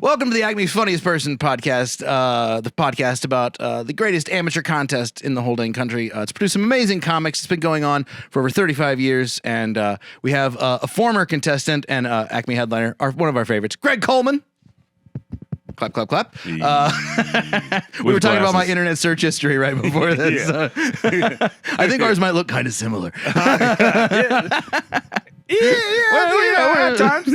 Welcome to the Acme's Funniest Person podcast, the podcast about the greatest amateur contest in the whole dang country. It's produced some amazing comics. It's been going on for over 35 years, and we have a former contestant and Acme headliner, one of our favorites, Greg Coleman. Clap, clap, clap. We were talking about my internet search history right before this. I think ours might look kind of similar. At times.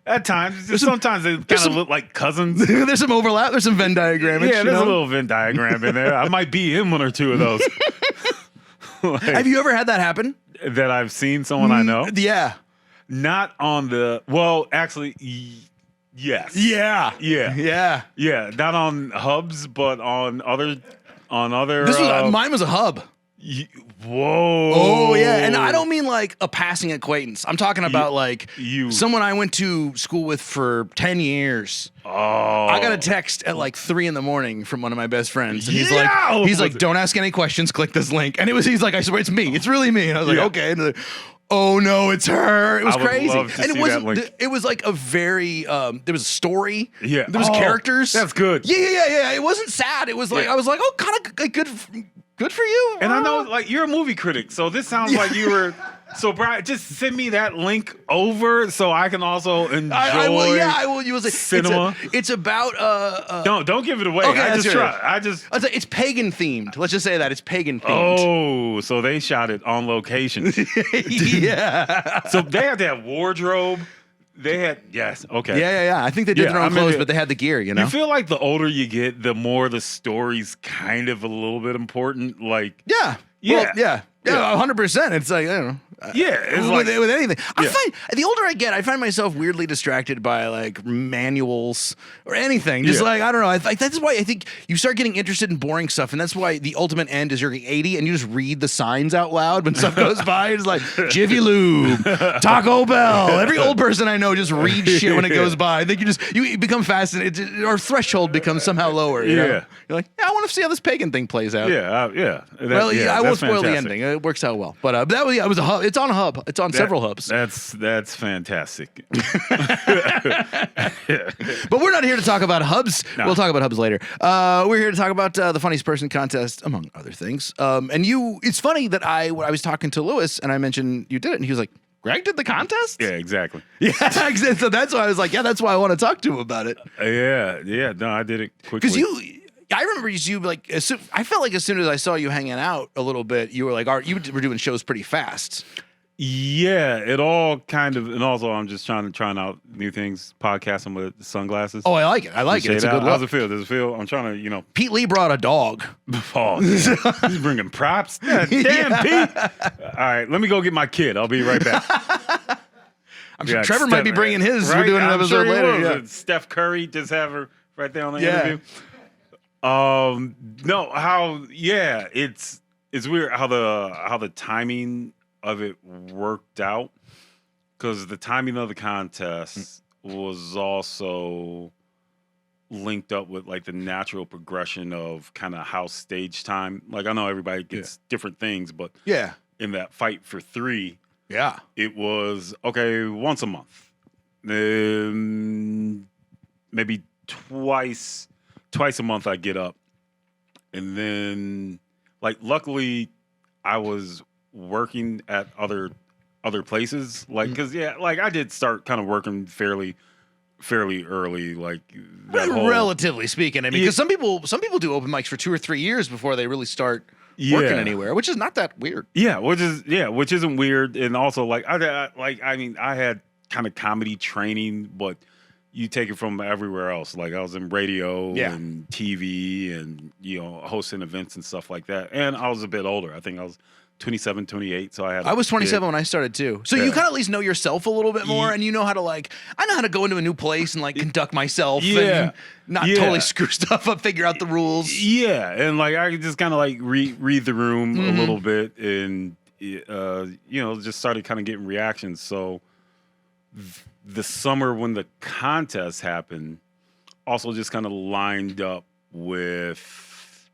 At times. Sometimes they kind of look like cousins. There's some overlap. There's some Venn diagramming. Yeah, there's a little Venn diagram in there. I might be in one or two of those. Have you ever had that happen? That I've seen someone I know? Yeah. Not on the... Well, actually... Yes. Yeah. Yeah. Not on hubs, but on other. This was mine was a hub. Whoa. Oh yeah, and I don't mean like a passing acquaintance. I'm talking about someone I went to school with for 10 years. Oh. I got a text at like 3 a.m. from one of my best friends, and he's like, "Don't ask any questions. Click this link." And he's like, "I swear it's me. It's really me." And I was like, "Okay." And oh no, it's her. It was crazy. And it was like a very there was a story. Yeah. There was characters. That's good. Yeah. It wasn't sad. It was like I was like, "Oh, kind of good for you." And I know like you're a movie critic, so this sounds like you were so Bryan, just send me that link over so I can also enjoy I will use it. Cinema. It's about don't give it away. Okay, it's pagan themed. Let's just say that it's pagan themed. Oh, so they shot it on location. Yeah. So they had to have wardrobe. They had okay. Yeah. I think they did their own clothes, but they had the gear, you know? You feel like the older you get, the more the story's kind of a little bit important. Like 100%. It's like, I don't know. It's with anything. I find the older I get, I find myself weirdly distracted by like manuals or anything. Just like, I don't know. That's why I think you start getting interested in boring stuff, and that's why the ultimate end is you're 80 and you just read the signs out loud when stuff goes by. It's like Jiffy Lube, Taco Bell. Every old person I know just reads shit when it goes by. I think you become fascinated. Our threshold becomes somehow lower. You know? You're like, I want to see how this pagan thing plays out. I won't spoil the ending. It works out well. But it was a hub. It's on a hub. It's on several hubs. That's fantastic. But we're not here to talk about hubs. No. We'll talk about hubs later. We're here to talk about the funniest person contest, among other things. And it's funny that I was talking to Lewis and I mentioned you did it, and he was like, Greg did the contest? Yeah, exactly. Yeah, so that's why I was like, that's why I want to talk to him about it. No, I did it quickly. Because I remember you like, I felt like as soon as I saw you hanging out a little bit, you were like, you were doing shows pretty fast. Yeah, it all kind of, and also I'm just trying out new things, podcasting with sunglasses. Oh, I like it. It's a good look. How's it feel? Does it feel? I'm trying to, Pete Lee brought a dog. Oh, he's bringing props. Damn, Pete. All right, let me go get my kid. I'll be right back. I'm sure Trevor might be bringing his. Right? We're doing an episode later. Yeah. Steph Curry, just have her right there on the interview. It's weird how the timing of it worked out, because the timing of the contest was also linked up with like the natural progression of kind of house stage time. Like I know everybody gets different things, but in that fight for 3, it was once a month, maybe twice a month I get up, and then like luckily I was working at other places, like because I did start kind of working fairly early, like relatively speaking. I mean, because some people do open mics for 2 or 3 years before they really start working anywhere, which is not that weird. Which isn't weird, and also like I had kind of comedy training, but you take it from everywhere else. Like I was in radio and TV and hosting events and stuff like that, and I was a bit older. I think I was 27, 28, so I was 27 when I started too. So you kind of at least know yourself a little bit more, and you know how to I know how to go into a new place and like conduct myself and not totally screw stuff up, figure out the rules. Yeah, and like I could just kind of like read the room a little bit, and just started kind of getting reactions. So the summer when the contest happened, also just kind of lined up with,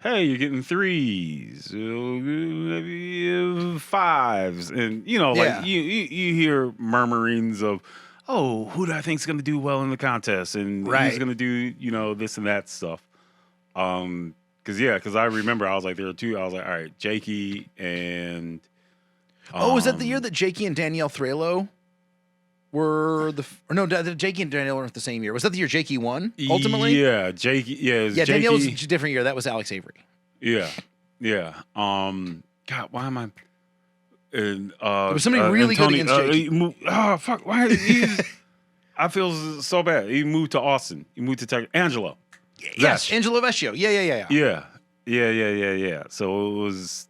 hey, you're getting 3s, maybe 5s, and you hear murmurings of, oh, who do I think's going to do well in the contest, and who's going to do this and that stuff. Because I remember I was like, there are two. I was like, all right, Jakey and. Was that the year that Jakey and Danielle Threlo were Jakey and Danielle weren't the same year? Was that the year Jakey won ultimately? Yeah, Jakey. Yeah, Jakey. Danielle was a different year. That was Alex Avery. Yeah. God, why am I? And there was somebody really good against Jakey. Fuck! Why? I feel so bad. He moved to Austin. He moved to Texas. Angelo. Yes, Angelo Vescio. Yeah. So it was.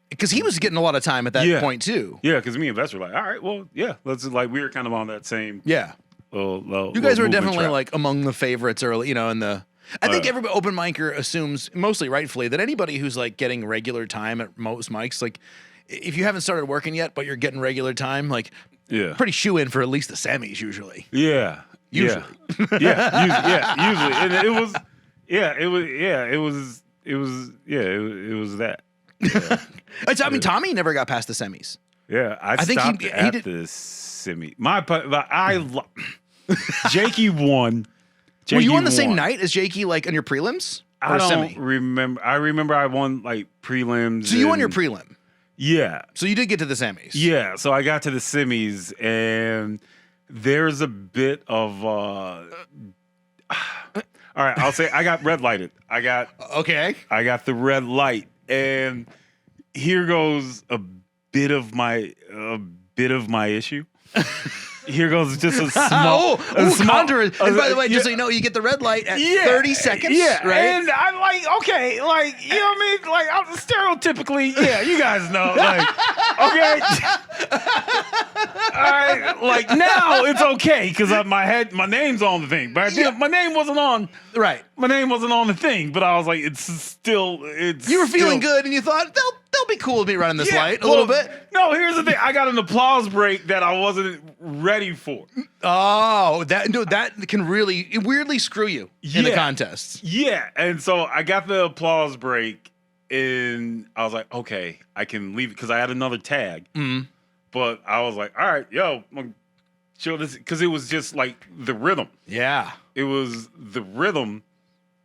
Because he was getting a lot of time at that point too. Yeah, because me and Vess were like, all right, well, yeah, let's we were kind of on that same. Yeah. You guys were definitely like among the favorites early, in the. I think every open micer assumes, mostly rightfully, that anybody who's like getting regular time at most mics, like if you haven't started working yet, but you're getting regular time, like pretty shoe in for at least the semis usually. Yeah. Usually. Usually. And it was that. Yeah. I mean, Tommy never got past the semis. Yeah, I think stopped at the semi. Jakey won. Were you on the same night as Jakey, like on your prelims? I don't remember. I remember I won like prelims. So you won your prelim. Yeah. So you did get to the semis. Yeah. So I got to the semis, and there's a bit of. All right, I'll say I got red lighted. I got the red light. And here goes a bit of my issue. Here goes just a small. Contourage. And by the way, just so you know, you get the red light at 30 seconds. Yeah, right? And I'm like, okay, like you know what I mean? Like I'm stereotypically, you guys know, like, okay, all right, like now it's okay because my name's on the thing, but my name wasn't on. Right, my name wasn't on the thing, but I was like, You were feeling good, and you thought they'll be cool with me running this light a little bit. No, here's the thing. I got an applause break that I wasn't ready for. Oh, that can really weirdly screw you in the contests. Yeah, and so I got the applause break, and I was like, okay, I can leave it because I had another tag. Mm-hmm. But I was like, all right, I'm gonna show this because it was just like the rhythm. Yeah, it was the rhythm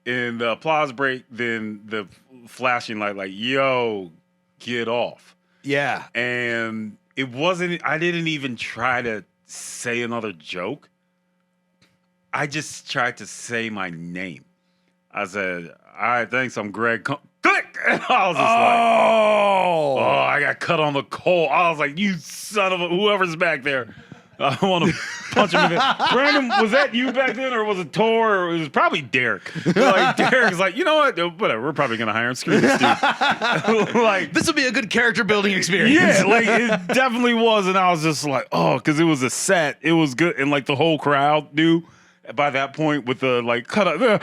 in the applause break, then the flashing light, like, yo, get off. Yeah. And it wasn't, I didn't even try to say another joke. I just tried to say my name. I said, all right, thanks, I'm Greg Click! And I was just like, I got cut on the coal. I was like, you son of a, whoever's back there. I want to punch him in the Brandon, was that you back then, or was it Tor? Or it was probably Derek. Like Derek's like, you know what? Whatever. We're probably gonna hire him. Screw this dude. Like this will be a good character building experience. Yeah, like it definitely was. And I was just like, because it was a set. It was good, and like the whole crowd knew by that point with the like cut up. And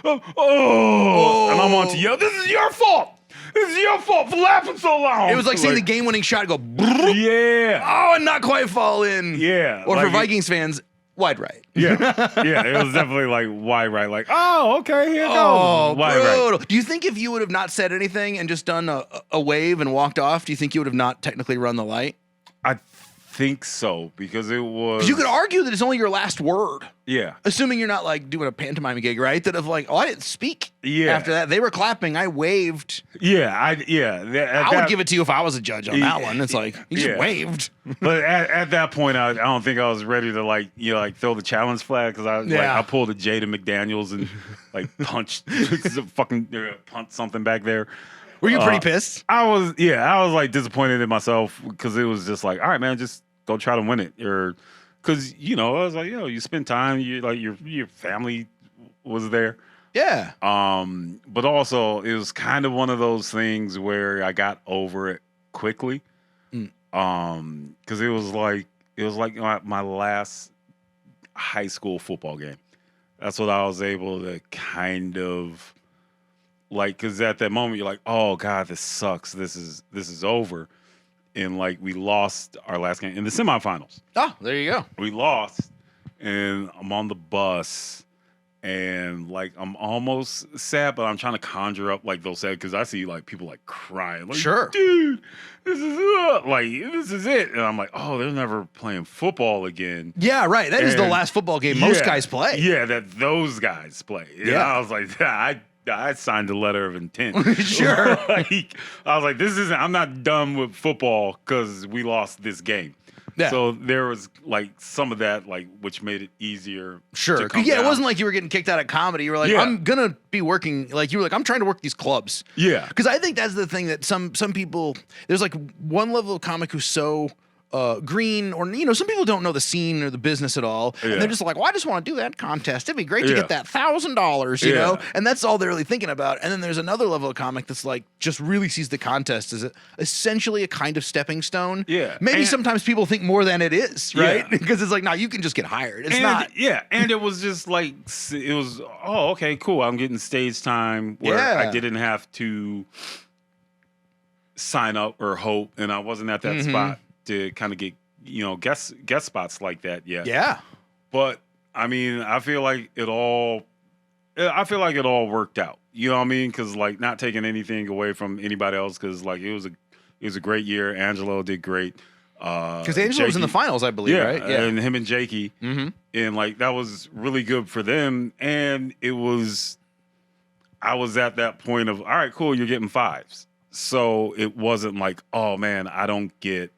I'm on to yell. This is your fault. This is your fault for laughing so long. It was like seeing the game-winning shot go. Yeah. Oh, and not quite fall in. Yeah. Or like for Vikings fans, wide right. Yeah. It was definitely like wide right. Like, okay, here it goes. Wide brutal. right. Do you think if you would have not said anything and just done a wave and walked off, do you think you would have not technically run the light? I think so, because it was. Because you could argue that it's only your last word. Yeah. Assuming you're not like doing a pantomime gig, right? That of like, I didn't speak. Yeah. After that, they were clapping. I waved. Yeah. I would give it to you if I was a judge on that one. It's like you just waved. But at that point, I don't think I was ready to like throw the challenge flag, because I pulled a Jada McDaniels and like punched something back there. Were you pretty pissed? I was like disappointed in myself, because it was just like, all right, man, just go try to win it. Or because I was like, you spend time, you like your family was there. Yeah. But also it was kind of one of those things where I got over it quickly. Because it was like my last high school football game. That's what I was able to kind of. Like, because at that moment you're like, oh God, this sucks. This is over. And like, we lost our last game in the semifinals. Oh, there you go. We lost, and I'm on the bus, and like I'm almost sad, but I'm trying to conjure up like those sad because I see like people like crying. Like, Sure, dude, this is it, and I'm like, oh, they're never playing football again. Yeah, right. That is the last football game most guys play. Yeah, that those guys play. Yeah, I was like, I signed a letter of intent. Sure. Like, I was like, this isn't. I'm not done with football because we lost this game. Yeah. So there was like some of that, like which made it easier. Sure. to come Yeah, down. it wasn't like you were getting kicked out of comedy. You were like, I'm gonna be working. Like you were like, I'm trying to work these clubs. Yeah. Because I think that's the thing that some people. There's like one level of comic who's so green, or some people don't know the scene or the business at all, and they're just like, well, I just want to do that contest. It'd be great to get that $1,000, you know, and that's all they're really thinking about. And then there's another level of comic that's like just really sees the contest as essentially a kind of stepping stone. Yeah, maybe sometimes people think more than it is, right? Because it's like, no, you can just get hired. It's not. Yeah, and it was just like it was. Oh, okay, cool. I'm getting stage time where I didn't have to sign up or hope, and I wasn't at that spot to kind of get guest spots like that yet. Yeah. But I mean, I feel like it all worked out. You know what I mean? Because like not taking anything away from anybody else, because like it was a great year. Angelo did great. Because Angelo was in the finals, I believe, right? Yeah, and him and Jakey, and like that was really good for them. And I was at that point of, all right, cool, you're getting fives. So it wasn't like, oh man, I don't get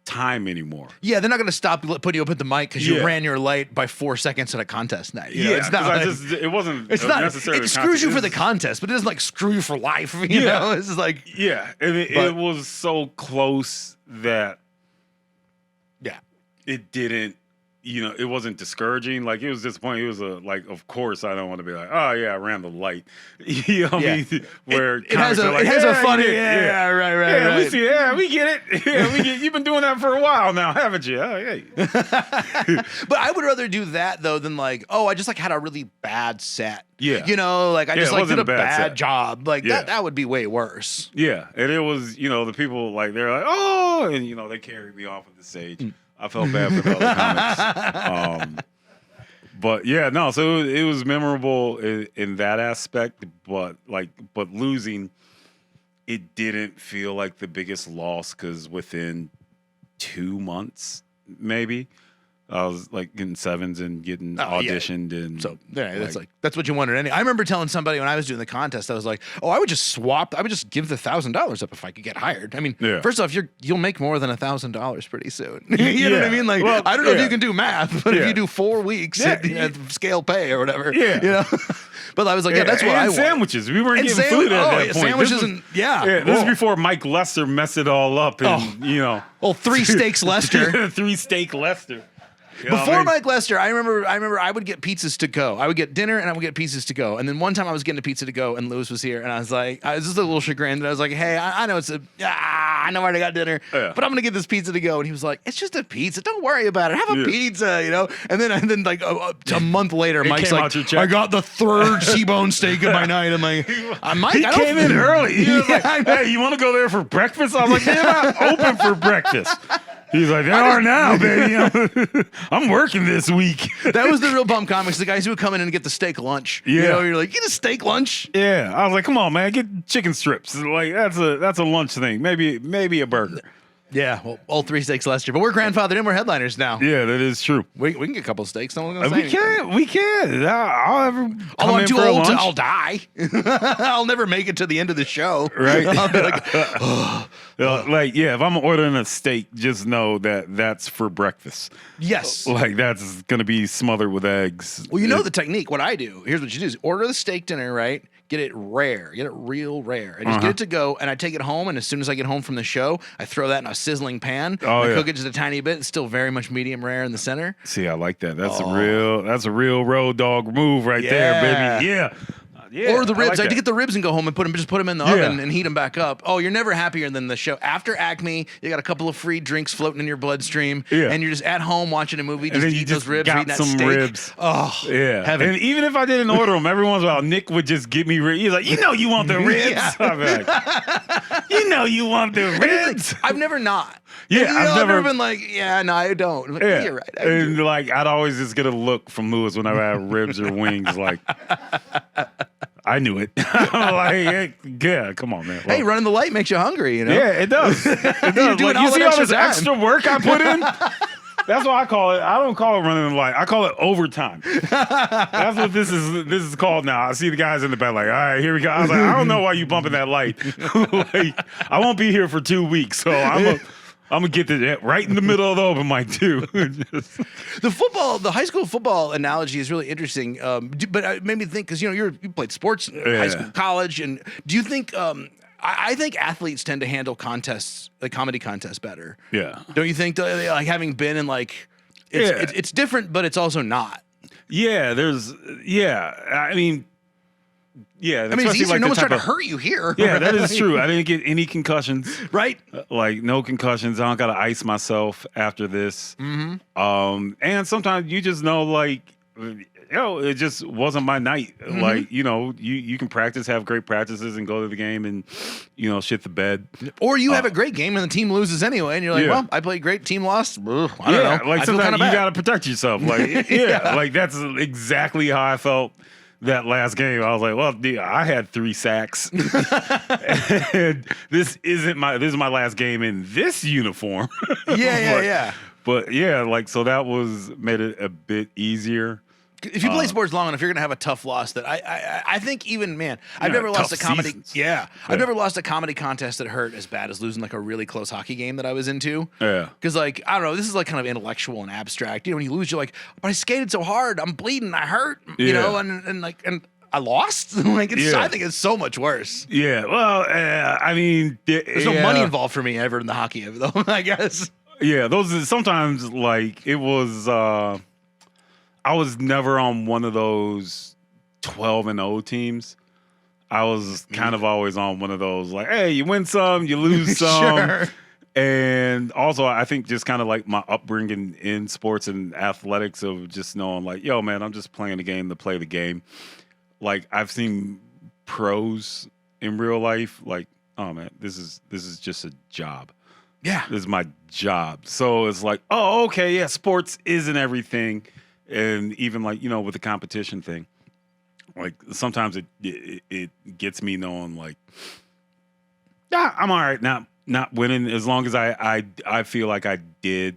time anymore. Yeah, they're not going to stop putting you up at the mic because you ran your light by 4 seconds at a contest night. You know, it's not. Like, it wasn't. It's not necessarily. It screws you for the contest, but it doesn't like screw you for life. You know, this is like. Yeah, and it was so close that. Yeah. It didn't. It wasn't discouraging. Like, it was disappointing. It was of course, I don't want to be like, oh yeah, I ran the light. You know what I mean? Where it has a funny, right. Yeah, we see, we get it. Yeah, we get. You've been doing that for a while now, haven't you? Oh, yeah. But I would rather do that though than like, oh, I just like had a really bad set. Yeah, like I just like did a bad job. Like that would be way worse. Yeah, and it was the people like they're like, oh, and they carried me off of the stage. I felt bad for the other comics. But yeah, no, so it was memorable in that aspect, but losing, it didn't feel like the biggest loss because within 2 months, maybe, I was like getting sevens and getting auditioned and so that's what you wanted. I remember telling somebody when I was doing the contest, I was like, oh, I would just give the $1,000 up if I could get hired. I mean, first off, you'll make more than $1,000 pretty soon. You know what I mean? Like, I don't know if you can do math, but if you do 4 weeks at scale pay or whatever, But I was like, that's what I want. Sandwiches. We weren't getting food at that point. Sandwiches this was before Mike Lester messed it all up and, 3 steaks Lester. 3 steak Lester. Before Mike Lester, I remember I would get pizzas to go. I would get dinner and I would get pizzas to go. And then one time I was getting a pizza to go and Lewis was here and I was just a little chagrined. And I was like, hey, I know I know I already got dinner, but I'm gonna get this pizza to go. And he was like, it's just a pizza. Don't worry about it. Have a pizza, And then like a month later, Mike's like, I got the 3rd T-bone steak of my night. I'm like, Mike, he came in early. He was like, hey, you want to go there for breakfast? I was like, they're not open for breakfast. He's like, they are now, baby. I'm working this week. That was the real bum comics, the guys who would come in and get the steak lunch. Yeah. You're like, get a steak lunch? Yeah. I was like, come on, man, get chicken strips. Like, that's a lunch thing. Maybe a burger. Yeah, well, all 3 steaks last year. But we're grandfathered in. We're headliners now. Yeah, that is true. We can get a couple of steaks. No one's gonna say We can. I'm too old to, I'll die. I'll never make it to the end of the show. Right. I'll be like, if I'm ordering a steak, just know that that's for breakfast. Yes. Like, that's going to be smothered with eggs. Well, you know the technique. What I do, here's what you do is order the steak dinner, right? Get it rare. Get it real rare. And just get it to go, and I take it home, and as soon as I get home from the show, I throw that in a sizzling pan. I cook it just a tiny bit. It's still very much medium rare in the center. See, I like that. That's a real road dog move right there, baby. Yeah. Yeah, or the ribs. I had to get the ribs and go home and put them in the oven and heat them back up. Oh, you're never happier than the show. After Acme, you got a couple of free drinks floating in your bloodstream, and you're just at home watching a movie, just eating those ribs, eating that steak. Ribs. Oh, yeah. Heaven. And even if I didn't order them, every once in a while, Nick would just give me ribs. He's like, you want the ribs? Yeah. I'd be like, You know you want the ribs. I've never not. Yeah, And, I've never been like, yeah, no, I don't. I'm like, Yeah, you're right. and like I'd always just get a look from Lewis whenever I had ribs or wings. Like I knew it. I'm like, yeah, come on, man. Well, Hey, running the light makes you hungry, you know? yeah, it does. It does. You're doing all you see that all this time. extra work I put in? That's what I call it. I don't call it running the light. I call it overtime. That's what this is called now. I see the guys in the back like, all right, here we go. I was like, I don't know why you bumping that light. Like, I won't be here for 2 weeks, so I'm gonna get this right in the middle of the open mic too. The high school football analogy is really interesting. But it made me think because you played sports in high school, college, and do you think? I think athletes tend to handle contests, like comedy contests, better. Yeah. Don't you think? Like having been in it's different, but it's also not. Yeah. I mean, it's easier. like no the one's type and of- hurt you here. Yeah, that is true. I didn't get any concussions. Right. Like no concussions. I don't gotta ice myself after this. Mm-hmm. And sometimes you just know, like, it just wasn't my night. Mm-hmm. Like, you can practice, have great practices, and go to the game and shit the bed. Or you have a great game and the team loses anyway, and you're like, Yeah. well, I played great, team lost. Ugh, I don't know. Like I feel sometimes kinda you bad. gotta protect yourself. Like, like that's exactly how I felt that last game. I was like, well, dude, I had 3 sacks. And this is my last game in this uniform. Yeah. But yeah, like, so that made it a bit easier. If you play sports long enough, you're gonna have a tough loss. That I think even I've never lost a tough comedy. seasons. Yeah, I've never lost a comedy contest that hurt as bad as losing like a really close hockey game that I was into. Yeah. Because like I don't know, this is like kind of intellectual and abstract. When you lose, you're like, but I skated so hard, I'm bleeding, I hurt. Yeah. And I lost. Like I think it's so much worse. Yeah. Well, I mean, There's no money involved for me ever in the hockey though. I guess. Yeah, those sometimes like it was. I was never on one of those 12-0 teams. I was kind of always on one of those like, hey, you win some, you lose some. Sure. And also, I think just kind of like my upbringing in sports and athletics of just knowing like, yo, man, I'm just playing the game to play the game. Like I've seen pros in real life, like, oh man, this is just a job. Yeah. This is my job. So it's like, oh, okay, yeah, sports isn't everything. And even like, with the competition thing, like sometimes it gets me knowing like, yeah, I'm all right not winning as long as I feel like I did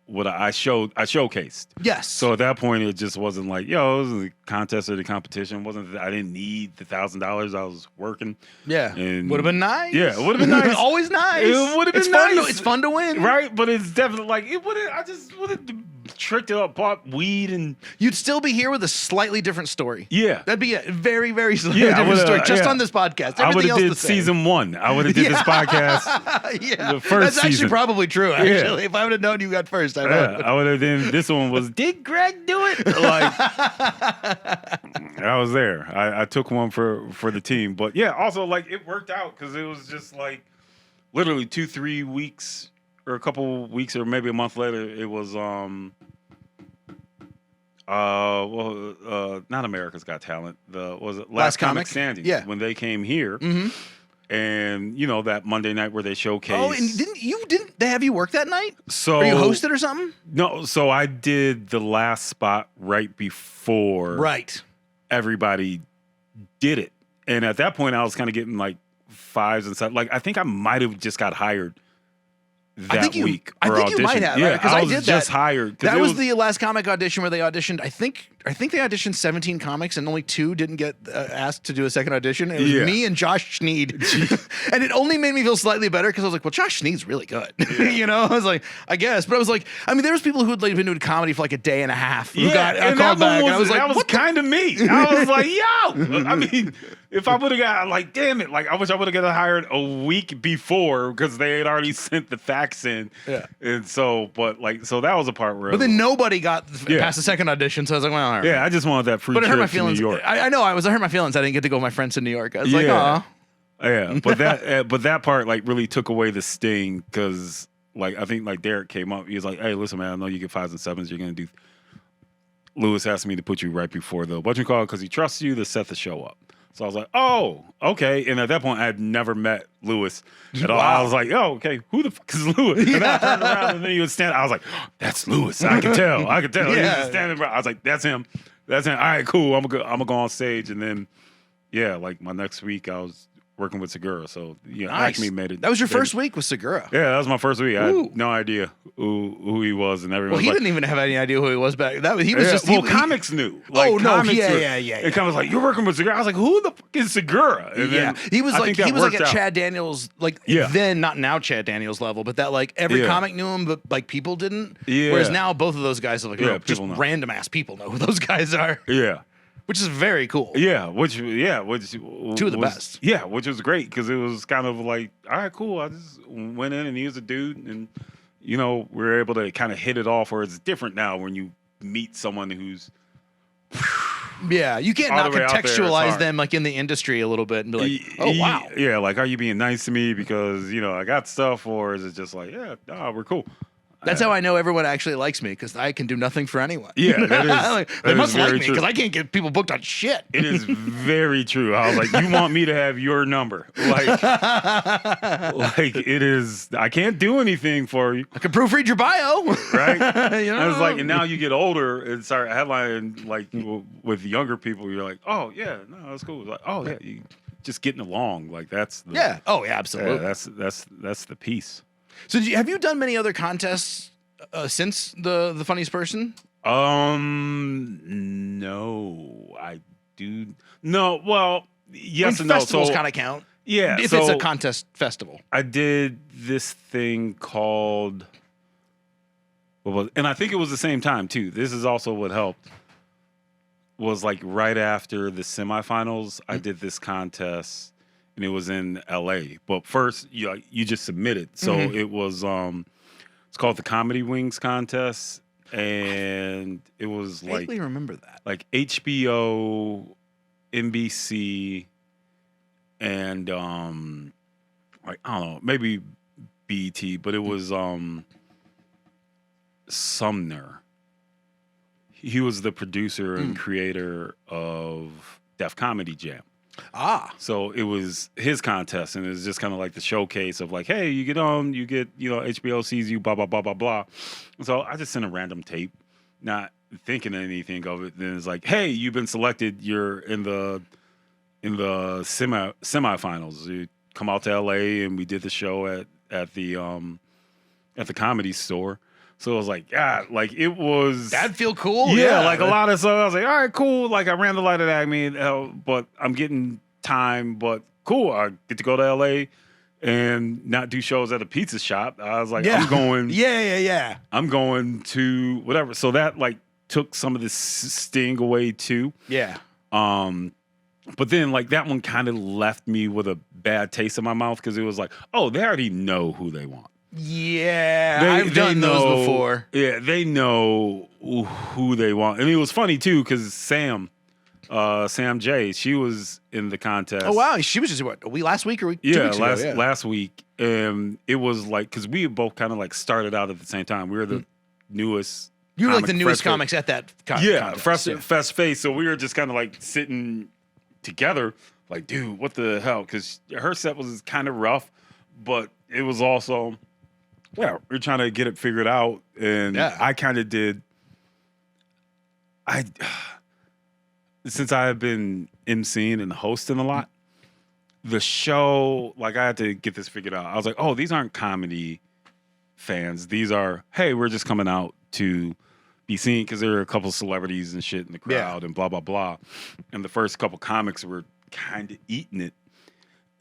what I showcased. Yes. So at that point, it just wasn't like, it was a contest or the competition. I didn't need the $1,000. I was working. Yeah. And Would have been nice. Yeah, it would have been nice. Always nice. It would have been fun nice. It's fun to win. Right? But it's definitely like, I just would have tricked it up, bought weed and. You'd still be here with a slightly different story. Yeah. That'd be a very, very slightly different story. Just on this podcast. I would Everything have else did the same. season 1. I would have did this podcast. Yeah. The first That's actually season. probably true, actually. If I would have known you got first, I would. I would have then this one was, did Greg do it? Like I was there. I took one for the team. But yeah, also like it worked out because it was just like literally 2-3 weeks or a couple weeks or maybe a month later, it was not America's Got Talent. Was it Last Comic Standing? Yeah. When they came here. Mm-hmm. And that Monday night where they showcased. Oh, and didn't they have you work that night? So or you hosted or something? No, so I did the last spot right before everybody did it. And at that point I was kind of getting like 5s and stuff. Like I think I might have just got hired that week. I think you might have. Yeah, because I was did just that. hired. That was the Last Comic audition where they auditioned. I think they auditioned 17 comics and only 2 didn't get asked to do a second audition. It was me and Josh Schneed. And it only made me feel slightly better because I was like, well, Josh Schneed's really good. I was like, I guess. But I was like, I mean, there was people who had like been doing comedy for like a day and a half who got called back. And I was like, that was kind of me. I was like, yo. I mean, if I would have got like, damn it, like I wish I would have got hired a week before because they had already sent the fax in. Yeah. And so, so that was a part where. But then nobody got past the second audition, so I was like, well, all right. Yeah, I just wanted that free but it hurt my trip to feelings. New York. I know. I hurt my feelings. I didn't get to go with my friends to New York. I was like, oh. Yeah, but that part like really took away the sting because like I think like Derek came up. He was like, "Hey, listen, man, I know you get 5s and 7s. You're gonna do." Lewis asked me to put you right before the whatchamacallit because he trusts you to set the show up. So I was like, oh, okay. And at that point, I had never met Lewis at all. Wow. I was like, oh, okay, who the fuck is Lewis? And then I turned around and then he was standing. I was like, that's Lewis. I could tell. I could tell. He was just standing around. I was like, that's him. That's him. All right, cool. I'm gonna go on stage. And then, yeah, like my next week, I was working with Segura. So, yeah, Nice. Acme made it. That was your first week with Segura. Yeah, that was my first week. I Ooh. had no idea who he was, and everyone Well, was he like, didn't even have any idea who he was back. He was yeah, just well, comics knew. Like, oh no, comics yeah, were- yeah. It kind of was like, you're working with Segura. I was like, who the fuck is Segura? And Yeah, then he was I like think that he was like worked at out. Chad Daniels, like Yeah. then not now Chad Daniels level, but that like every Yeah. comic knew him, but like people didn't. Yeah. Whereas now both of those guys are like Yeah, just people know. random ass people know who those guys are, Yeah. which is very cool. Yeah, which Two of the best. Yeah, which was great because it was kind of like, all right, cool. I just went in and he was a dude, and we were able to kind of hit it off. Where it's different now when you meet someone who's Yeah, you can't All not the way out there, it's contextualize hard. them like in the industry a little bit and be like, oh wow. yeah, like, are you being nice to me because I got stuff, or is it just like, yeah, we're cool. That's how I know everyone actually likes me because I can do nothing for anyone. Yeah, that is- Like, that they is must like very me true. because I can't get people booked on shit. It is very true. I was like, you want me to have your number? Like it is. I can't do anything for you, I can proofread your bio, right? You I was know? like, and now you get older and start headlining like with younger people. You're like, oh yeah, no, that's cool. It's like, oh yeah, you just getting along. Like that's the, Yeah. Oh yeah, absolutely. yeah, that's the piece. So have you done many other contests since the funniest person? No, I do. No, well, yes and no. Festivals So kind of count. yeah, If so it's a contest festival. I did this thing called, and I think it was the same time too. This is also what helped. Was like right after the semifinals, I did this contest, and it was in LA. But first, you just submitted, so it was it's called the Comedy Wings contest, and it was I like vaguely remember that. like HBO, NBC, and like I don't know, maybe BET, but it was Sumner. He was the producer and creator of Def Comedy Jam. Ah. So it was his contest, and it was just kind of like the showcase of like, hey, you get on, you get, HBO sees you, blah, blah, blah, blah, blah. So I just sent a random tape, not thinking anything of it. Then it's like, hey, you've been selected. You're in the semifinals. You come out to LA, and we did the show at the Comedy Store. So it was like, yeah, like it was. That'd feel cool. Yeah, like a lot of stuff. I was like, all right, cool. Like I ran the light at Acme, but I'm getting time. But cool, I get to go to LA and not do shows at a pizza shop. I was like, Yeah. I'm going. Yeah. I'm going to whatever. So that like took some of the sting away too. Yeah. But then like that one kind of left me with a bad taste in my mouth because it was like, oh, they already know who they want. Yeah. I've done those before. Yeah, they know who they want. And it was funny too because Sam J, she was in the contest. Oh wow, she was just last week or 2 weeks ago? Last week. It was like because we both kind of like started out at the same time. We were the newest. You were like the comic newest fresh comics at that contest. Fest Face. So we were just kind of like sitting together, like, dude, what the hell? Because her set was kind of rough, but it was also, we're trying to get it figured out. And I kind of did. Since I have been emceeing and hosting a lot, the show, like I had to get this figured out. I was like, oh, these aren't comedy fans. These are, hey, we're just coming out to be seen because there are a couple celebrities and shit in the crowd and blah, blah, blah. And the first couple comics were kind of eating it.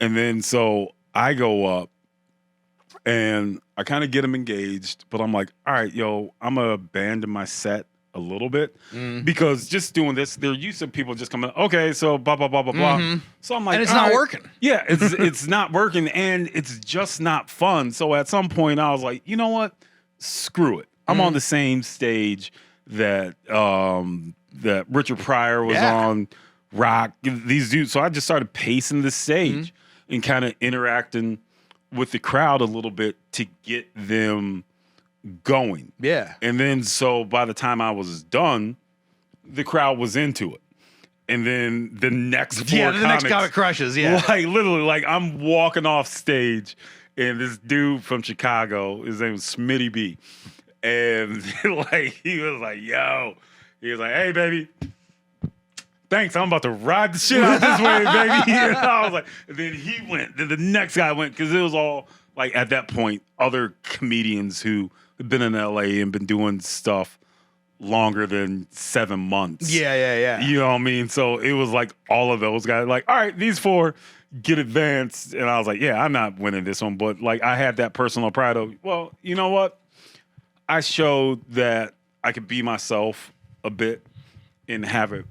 And then so I go up and I kind of get them engaged, but I'm like, all right, yo, I'm going to abandon my set a little bit because just doing this, they're used to people just coming, okay, so blah, blah, blah, blah, blah. So I'm like, and it's not working. Yeah, it's not working and it's just not fun. So at some point I was like, you know what? Screw it. I'm on the same stage that that Richard Pryor was on, Rock, these dudes. So I just started pacing the stage and kind of interacting with the crowd a little bit to get them going. Yeah. And then so by the time I was done, the crowd was into it. and then the next four Yeah, the next comics, comic crushes. Yeah. like literally, like I'm walking off stage, and this dude from Chicago, his name was Smitty B, and like he was like, "Yo," he was like, "Hey, baby." Thanks, I'm about to ride the shit out this way, baby. And I was like, and then he went. Then the next guy went because it was all like at that point, other comedians who had been in LA and been doing stuff longer than 7 months. Yeah. You know what I mean? So it was like all of those guys, like, all right, these four get advanced. And I was like, yeah, I'm not winning this one. But like I had that personal pride of, well, you know what? I showed that I could be myself a bit and have it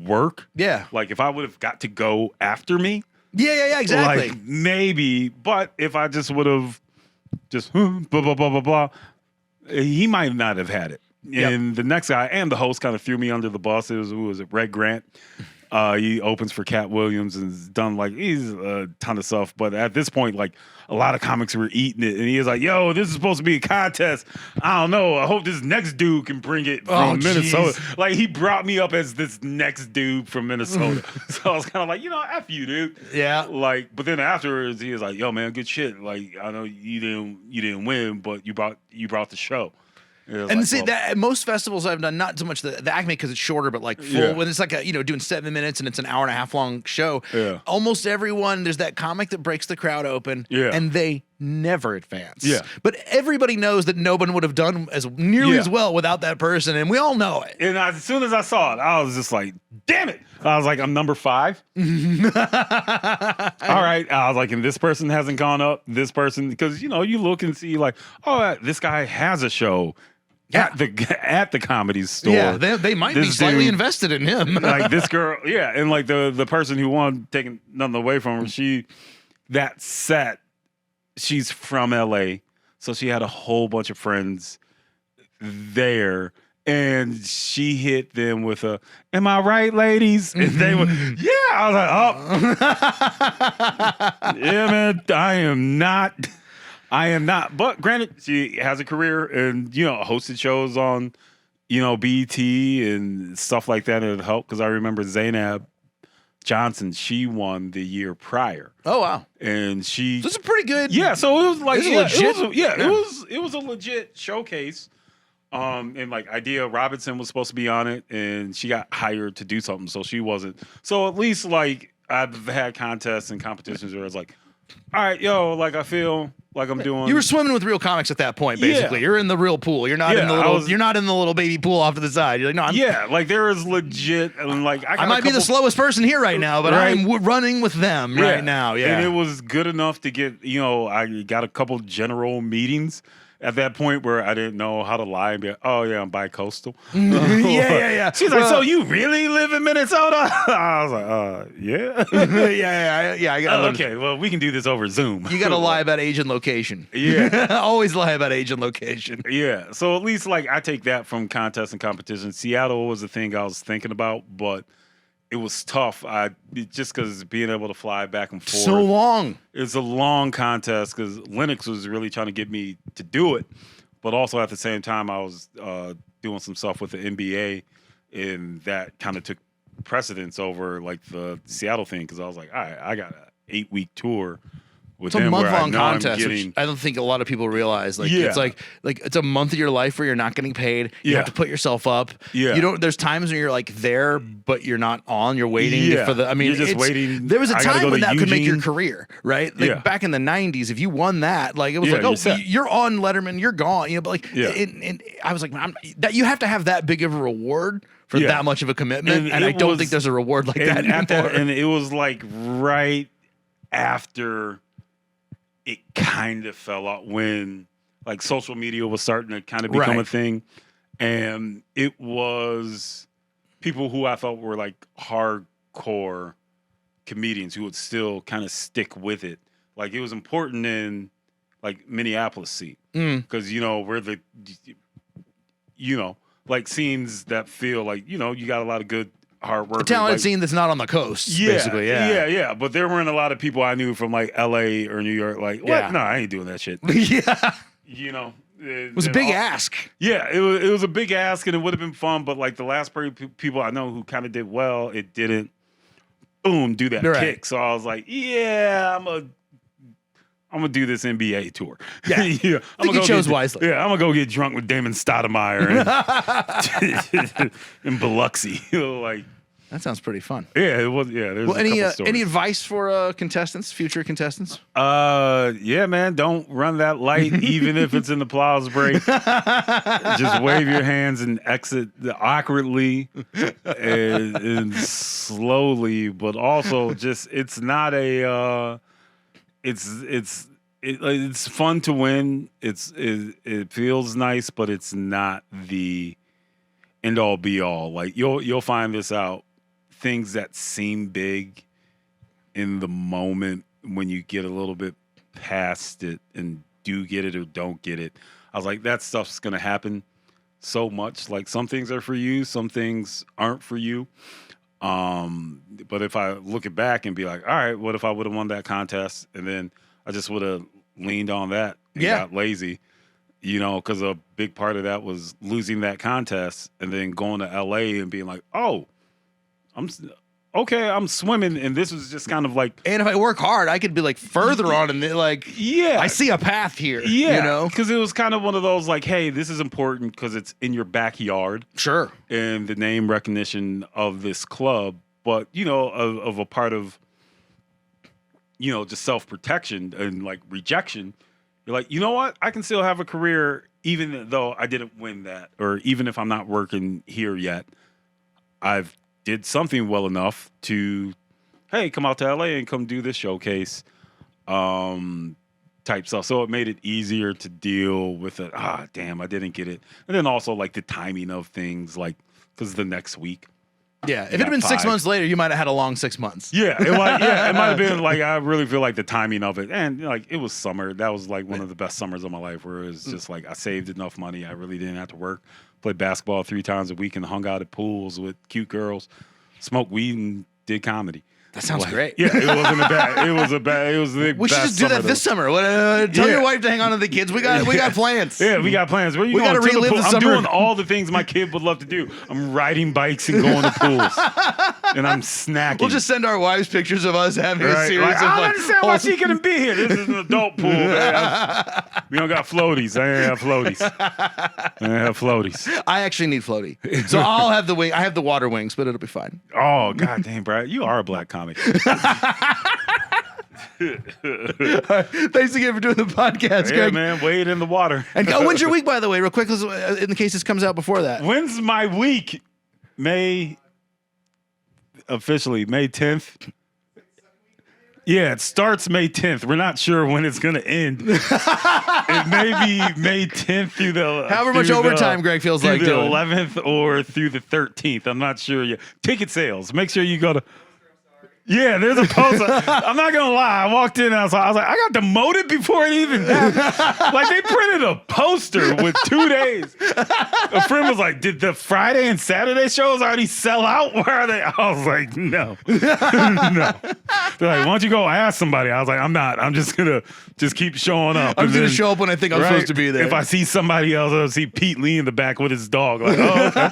work. Yeah. Like if I would have got to go after me. Yeah, exactly. Like maybe, but if I just would have just blah, blah, blah, blah, blah, he might not have had it. And the next guy and the host kind of threw me under the bus. It was, who was it? Red Grant. He opens for Cat Williams and has done like he's a ton of stuff. But at this point, like a lot of comics were eating it, and he was like, "Yo, this is supposed to be a contest. I don't know. I hope this next dude can bring it from Minnesota." Like he brought me up as this next dude from Minnesota, so I was kind of like, F you, dude. Yeah. Like, but then afterwards, he was like, "Yo, man, good shit. Like, I know you didn't win, but you brought the show." And like, see that at most festivals I've done, not so much the Acme because it's shorter, but like full when it's like doing 7 minutes and it's an hour and a half long show. Yeah. Almost everyone there's that comic that breaks the crowd open. Yeah. And they never advance. Yeah. But everybody knows that no one would have done as nearly as well without that person, and we all know it. And as soon as I saw it, I was just like, "Damn it!" I was like, "I'm number 5." All right. I was like, and this person hasn't gone up. This person, because you look and see like, oh, this guy has a show. At the comedy store. Yeah, they might be slightly invested in him. Like this girl, and like the person who won, taking nothing away from her, that set, she's from LA, so she had a whole bunch of friends there, and she hit them with a, "Am I right, ladies?" And they were, yeah. I was like, oh, yeah, man, I am not. But granted, she has a career and, hosted shows on, BT and stuff like that. It helped because I remember Zainab Johnson, she won the year prior. Oh, wow. And So it's a pretty good. Yeah, so it was like, legit. it was a legit showcase. And like Idea Robinson was supposed to be on it and she got hired to do something. So she wasn't. So at least like I've had contests and competitions where it's like, all right, like I feel like I'm doing. You were swimming with real comics at that point, basically. You're in the real pool. You're not in the little. You're not in the little baby pool off to the side. You're like, no. Like there is legit, and like I might be the slowest person here right now, but I'm running with them right now. Yeah, and it was good enough to get. I got a couple general meetings at that point where I didn't know how to lie and be like, "Oh yeah, I'm bi-coastal." Yeah. She's like, "So you really live in Minnesota?" I was like, "Yeah." yeah. I got okay, well, we can do this over Zoom. You got to lie about age and location. Yeah. Always lie about age and location. Yeah. So at least like I take that from contests and competition. Seattle was the thing I was thinking about, but it was tough. Just because being able to fly back and forth. So long. It's a long contest because Linux was really trying to get me to do it. But also at the same time, I was doing some stuff with the NBA, and that kind of took precedence over like the Seattle thing because I was like, all right, I got an 8-week tour. It's a month-long contest, which I don't think a lot of people realize. Like it's like it's a month of your life where you're not getting paid. You have to put yourself up. Yeah. You don't. There's times when you're like there, but you're not on. You're waiting for the. I mean, you're just waiting. There was a time when that could make your career, right? Like back in the '90s, if you won that, like it was like, oh, you're on Letterman, you're gone. But like, and I was like, that you have to have that big of a reward for that much of a commitment, and I don't think there's a reward like that anymore. And it was like right after. It kind of fell out when like social media was starting to kind of become a thing. And it was people who I felt were like hardcore comedians who would still kind of stick with it. Like it was important in like Minneapolis scene because, we're the, like scenes that feel like, you got a lot of good hard work. A talented scene that's not on the coast, basically. Yeah. But there weren't a lot of people I knew from like LA or New York. Like, what? No, I ain't doing that shit. It was a big ask. Yeah, it was a big ask, and it would have been fun. But like the last people I know who kind of did well, it didn't. Boom, do that kick. So I was like, yeah, I'm gonna do this NBA tour. Yeah, yeah. I think you chose wisely. Yeah, I'm gonna go get drunk with Damon Stoudemire and Biloxi. Like that sounds pretty fun. Yeah, it was. Yeah, there's any advice for contestants, future contestants? Yeah, man, don't run that light, even if it's in the plows break. Just wave your hands and exit awkwardly and slowly, but also just it's not a. It's fun to win. It feels nice, but it's not the end all be all. Like you'll find this out. Things that seem big in the moment when you get a little bit past it and do get it or don't get it. I was like, that stuff's gonna happen so much. Like some things are for you, some things aren't for you. But if I look it back and be like, all right, what if I would have won that contest and then I just would have leaned on that and got lazy, because a big part of that was losing that contest and then going to LA and being like, oh, I'm swimming, and this was just kind of like. And if I work hard, I could be like further on, and I see a path here. Yeah, because it was kind of one of those like, hey, this is important because it's in your backyard. Sure. And the name recognition of this club, but of a part of, just self-protection and like rejection. You're like, you know what? I can still have a career even though I didn't win that, or even if I'm not working here yet. I've did something well enough to, hey, come out to LA and come do this showcase type stuff. So it made it easier to deal with it. Damn, I didn't get it. And then also like the timing of things, like because the next week. Yeah, if it had been 6 months later, you might have had a long 6 months. Yeah, it might have been like, I really feel like the timing of it. And like it was summer. That was like one of the best summers of my life where it was just like I saved enough money. I really didn't have to work. Played basketball 3 times a week and hung out at pools with cute girls, smoked weed and did comedy. That sounds great. Yeah, it wasn't a bad. It was a bad. It was the We should just do that this summer. Tell your wife to hang on to the kids. We got plans. Yeah, we got plans. Where you we got to relive the I'm summer. doing all the things my kid would love to do. I'm riding bikes and going to pools, and I'm snacking. We'll just send our wives pictures of us having a series of. I don't understand why she couldn't be here. This is an adult pool. Man. We don't got floaties. I ain't have floaties. I actually need floaty, so I'll have the wing. I have the water wings, but it'll be fine. Oh god damn, Brad, you are a black comic. Thanks again for doing the podcast, Greg. Yeah, man, wade in the water. And when's your week, by the way, real quick, in the case this comes out before that? When's my week? Officially May 10th. Yeah, it starts May 10th. We're not sure when it's going to end. It may be May 10th through the... However much overtime Greg feels like doing. The 11th or through the 13th. I'm not sure yet. Ticket sales. Make sure you go to... Yeah, there's a post. I'm not gonna lie. I walked in and I was like, I got demoted before it even happened. Like they printed a poster with 2 days. A friend was like, "Did the Friday and Saturday shows already sell out? Where are they?" I was like, "No, no." They're like, "Why don't you go ask somebody?" I was like, "I'm not. I'm just gonna keep showing up. I'm just gonna show up when I think I'm supposed to be there. If I see somebody else, I'll see Pete Lee in the back with his dog. Like, oh, okay.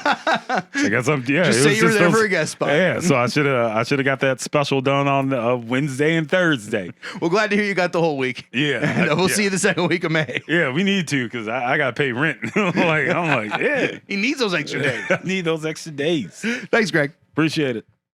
I guess I'm. Yeah, just say you were there for a guest spot. Yeah, so I should have got that special done on Wednesday and Thursday. Well, glad to hear you got the whole week. Yeah, and we'll see you the second week of May. Yeah, we need to because I got to pay rent. I'm like, yeah, he needs those extra days. I need those extra days. Thanks, Greg. Appreciate it.